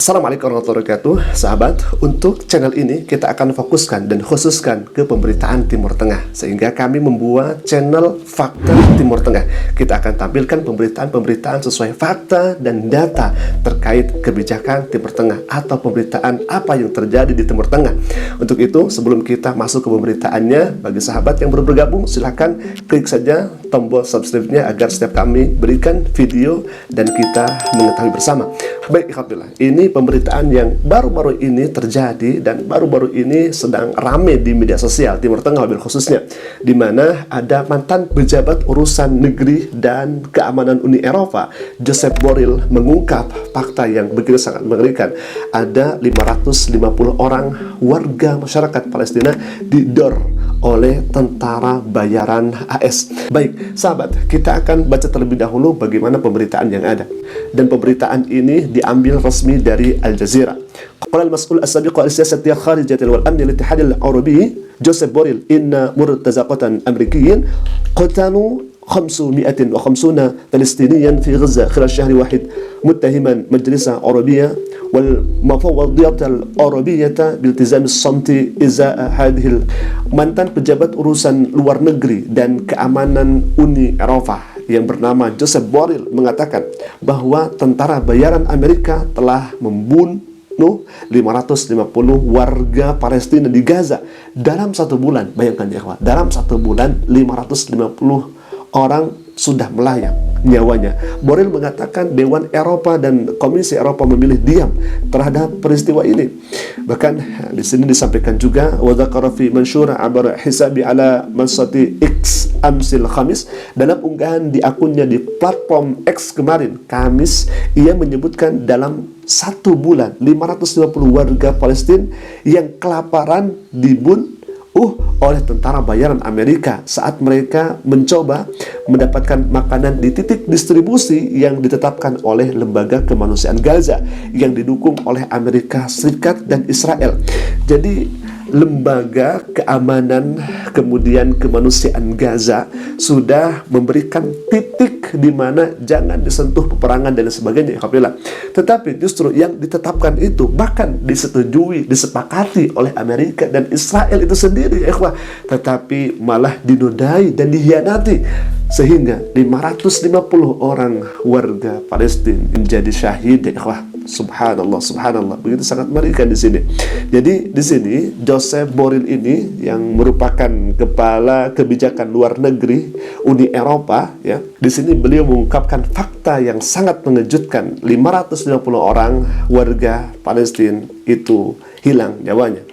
Assalamualaikum warahmatullahi wabarakatuh. Sahabat, untuk channel ini kita akan fokuskan dan khususkan ke pemberitaan Timur Tengah, sehingga kami membuat channel Fakta Timur Tengah. Kita akan tampilkan pemberitaan-pemberitaan sesuai fakta dan data terkait kebijakan Timur Tengah atau pemberitaan apa yang terjadi di Timur Tengah. Untuk itu, sebelum kita masuk ke pemberitaannya, bagi sahabat yang baru bergabung, silahkan klik saja tombol subscribe-nya agar setiap kami berikan video dan kita mengetahui bersama. Baik, alhamdulillah. Ini pemberitaan yang baru-baru ini terjadi dan baru-baru ini sedang rame di media sosial Timur Tengah mobil khususnya, di mana ada mantan pejabat urusan negeri dan keamanan Uni Eropa, Josep Borrell, mengungkap fakta yang begitu sangat mengerikan. Ada 550 orang warga masyarakat Palestina didor oleh tentara bayaran AS. Baik, sahabat, kita akan baca terlebih dahulu bagaimana pemberitaan yang ada. Dan pemberitaan ini diambil resmi dari Al Jazeera. Qala al-mas'ul as-sabiq al-siyasati al-kharijiyah wal-amn al-ittihad al-arabi Joseph Borrell inna murtazaqatan amrikiyyin qatalu 550 فلسطينيا في غزة خلال شهر واحد متهما مجلس عربية والمفوضية العربية بالتزام الصمت إزاء هذه. Mantan pejabat urusan luar negeri dan keamanan Uni Eropa yang bernama Joseph Borrell mengatakan bahwa tentara bayaran Amerika telah membunuh 550 warga Palestina di Gaza dalam satu bulan. Bayangkan ya, dalam satu bulan 550 orang sudah melayang nyawanya. Borrell mengatakan Dewan Eropa dan Komisi Eropa memilih diam terhadap peristiwa ini. Bahkan di sini disampaikan juga wa dzakara fi mansyur abar hisabi ala mansati X amsil Khamis, dalam unggahan di akunnya di platform X kemarin Kamis, ia menyebutkan dalam satu bulan 550 warga Palestina yang kelaparan dibunuh oleh tentara bayaran Amerika saat mereka mencoba mendapatkan makanan di titik distribusi yang ditetapkan oleh Lembaga Kemanusiaan Gaza yang didukung oleh Amerika Serikat dan Israel. Jadi Lembaga Keamanan kemudian Kemanusiaan Gaza sudah memberikan titik di mana jangan disentuh peperangan dan sebagainya. Alhamdulillah. Tetapi justru yang ditetapkan itu bahkan disetujui, disepakati oleh Amerika dan Israel itu sendiri, tetapi malah dinodai dan dihianati sehingga 550 orang warga Palestina menjadi syahid. Subhanallah, subhanallah, begitu sangat mengerikan di sini. Jadi di sini Joseph Borrell ini yang merupakan kepala kebijakan luar negeri Uni Eropa, ya, di sini beliau mengungkapkan fakta yang sangat mengejutkan. 550 orang warga Palestina itu hilang nyawanya.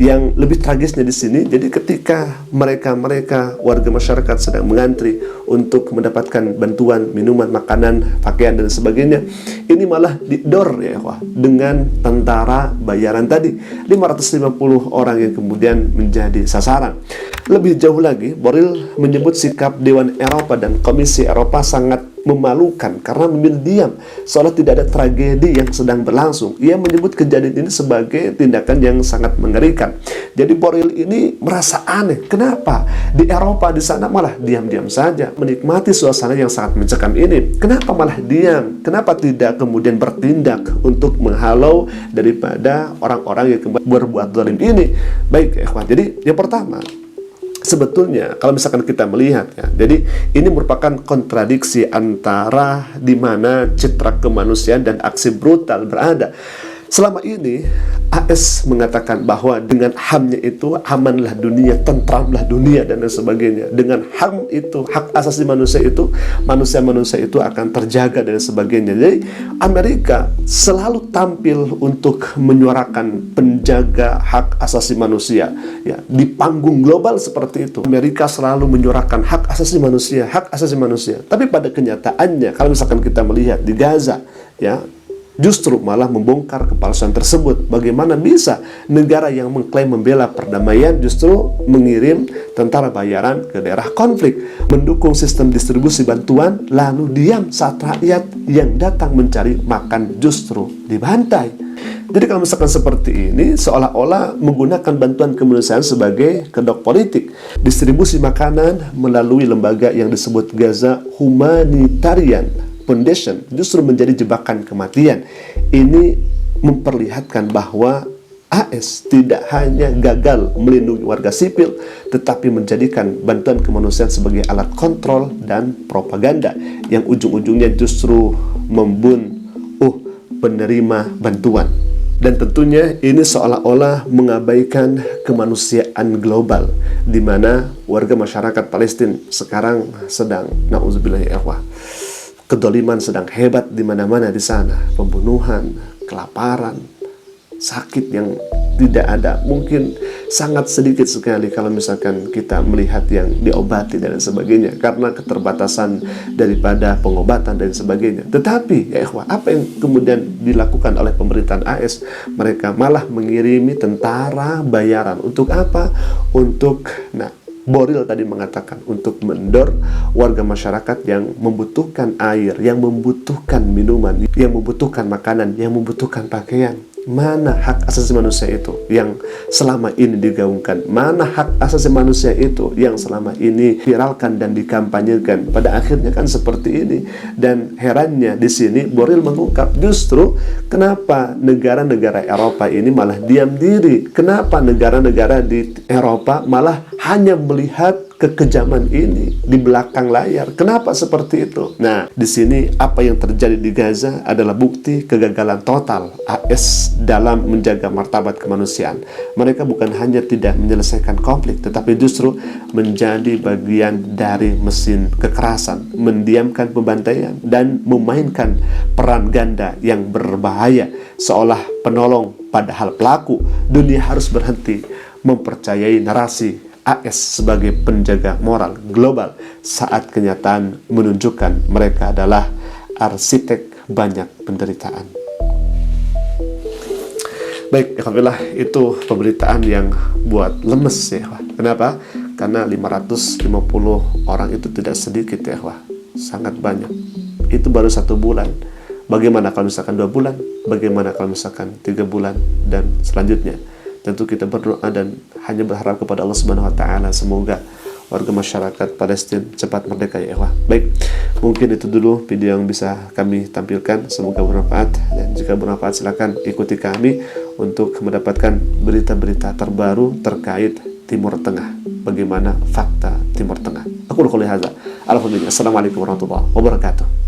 Yang lebih tragisnya di sini, jadi ketika mereka warga masyarakat sedang mengantri untuk mendapatkan bantuan minuman, makanan, pakaian dan sebagainya, ini malah didor ya dengan tentara bayaran tadi. 550 orang yang kemudian menjadi sasaran. Lebih jauh lagi, Borrell menyebut sikap Dewan Eropa dan Komisi Eropa sangat memalukan karena memilih diam seolah tidak ada tragedi yang sedang berlangsung. Ia menyebut kejadian ini sebagai tindakan yang sangat mengerikan. Jadi Borrell ini merasa aneh. Kenapa di Eropa di sana malah diam-diam saja menikmati suasana yang sangat mencekam ini? Kenapa malah diam? Kenapa tidak kemudian bertindak untuk menghalau daripada orang-orang yang berbuat zalim ini? Baik, ikhwan. Jadi yang pertama, sebetulnya kalau misalkan kita melihat ya, jadi ini merupakan kontradiksi antara di mana citra kemanusiaan dan aksi brutal berada. Selama ini AS mengatakan bahwa dengan HAM-nya itu amanlah dunia, tentramlah dunia dan lain sebagainya. Dengan HAM itu, hak asasi manusia itu, manusia-manusia itu akan terjaga dan sebagainya. Jadi Amerika selalu tampil untuk menyuarakan penjaga hak asasi manusia, ya, di panggung global seperti itu. Amerika selalu menyuarakan hak asasi manusia, hak asasi manusia. Tapi pada kenyataannya kalau misalkan kita melihat di Gaza, ya, justru malah membongkar kepalsuan tersebut. Bagaimana bisa negara yang mengklaim membela perdamaian justru mengirim tentara bayaran ke daerah konflik, mendukung sistem distribusi bantuan, lalu diam saat rakyat yang datang mencari makan justru dibantai. Jadi kalau misalkan seperti ini, seolah-olah menggunakan bantuan kemanusiaan sebagai kedok politik. Distribusi makanan melalui lembaga yang disebut Gaza Humanitarian Foundation justru menjadi jebakan kematian. Ini memperlihatkan bahwa AS tidak hanya gagal melindungi warga sipil, tetapi menjadikan bantuan kemanusiaan sebagai alat kontrol dan propaganda yang ujung-ujungnya justru membunuh penerima bantuan. Dan tentunya ini seolah-olah mengabaikan kemanusiaan global, di mana warga masyarakat Palestina sekarang sedang, na'udzubillah ya ikhwah, kedoliman sedang hebat di mana-mana di sana, pembunuhan, kelaparan, sakit yang tidak ada, mungkin sangat sedikit sekali kalau misalkan kita melihat yang diobati dan sebagainya karena keterbatasan daripada pengobatan dan sebagainya. Tetapi ya ikhwah, apa yang kemudian dilakukan oleh pemerintahan AS? Mereka malah mengirimi tentara bayaran. Untuk apa? Untuk, Boril tadi mengatakan, untuk mendor warga masyarakat yang membutuhkan air, yang membutuhkan minuman, yang membutuhkan makanan, yang membutuhkan pakaian. Mana hak asasi manusia itu yang selama ini digaungkan? Mana hak asasi manusia itu yang selama ini viralkan dan dikampanyekan? Pada akhirnya kan seperti ini. Dan herannya di sini Boril mengungkap justru kenapa negara-negara Eropa ini malah diam diri. Kenapa negara-negara di Eropa malah hanya melihat kekejaman ini di belakang layar? Kenapa seperti itu? Nah, di sini apa yang terjadi di Gaza adalah bukti kegagalan total AS dalam menjaga martabat kemanusiaan. Mereka bukan hanya tidak menyelesaikan konflik, tetapi justru menjadi bagian dari mesin kekerasan, mendiamkan pembantaian, dan memainkan peran ganda yang berbahaya seolah penolong, padahal pelaku. Dunia harus berhenti mempercayai narasi AS sebagai penjaga moral global saat kenyataan menunjukkan mereka adalah arsitek banyak penderitaan. Baik, alhamdulillah itu pemberitaan yang buat lemes ya, wah. Kenapa? Karena 550 orang itu tidak sedikit ya, wah. Sangat banyak. Itu baru 1 bulan. Bagaimana kalau misalkan 2 bulan? Bagaimana kalau misalkan 3 bulan dan selanjutnya? Tentu kita berdoa dan hanya berharap kepada Allah Subhanahu wa taala semoga warga masyarakat Palestina cepat merdeka ya ikhwah. Baik, mungkin itu dulu video yang bisa kami tampilkan, semoga bermanfaat, dan jika bermanfaat silakan ikuti kami untuk mendapatkan berita-berita terbaru terkait Timur Tengah, bagaimana fakta Timur Tengah. Aku qouli hadza. Alhamdulillah. Assalamualaikum warahmatullahi wabarakatuh.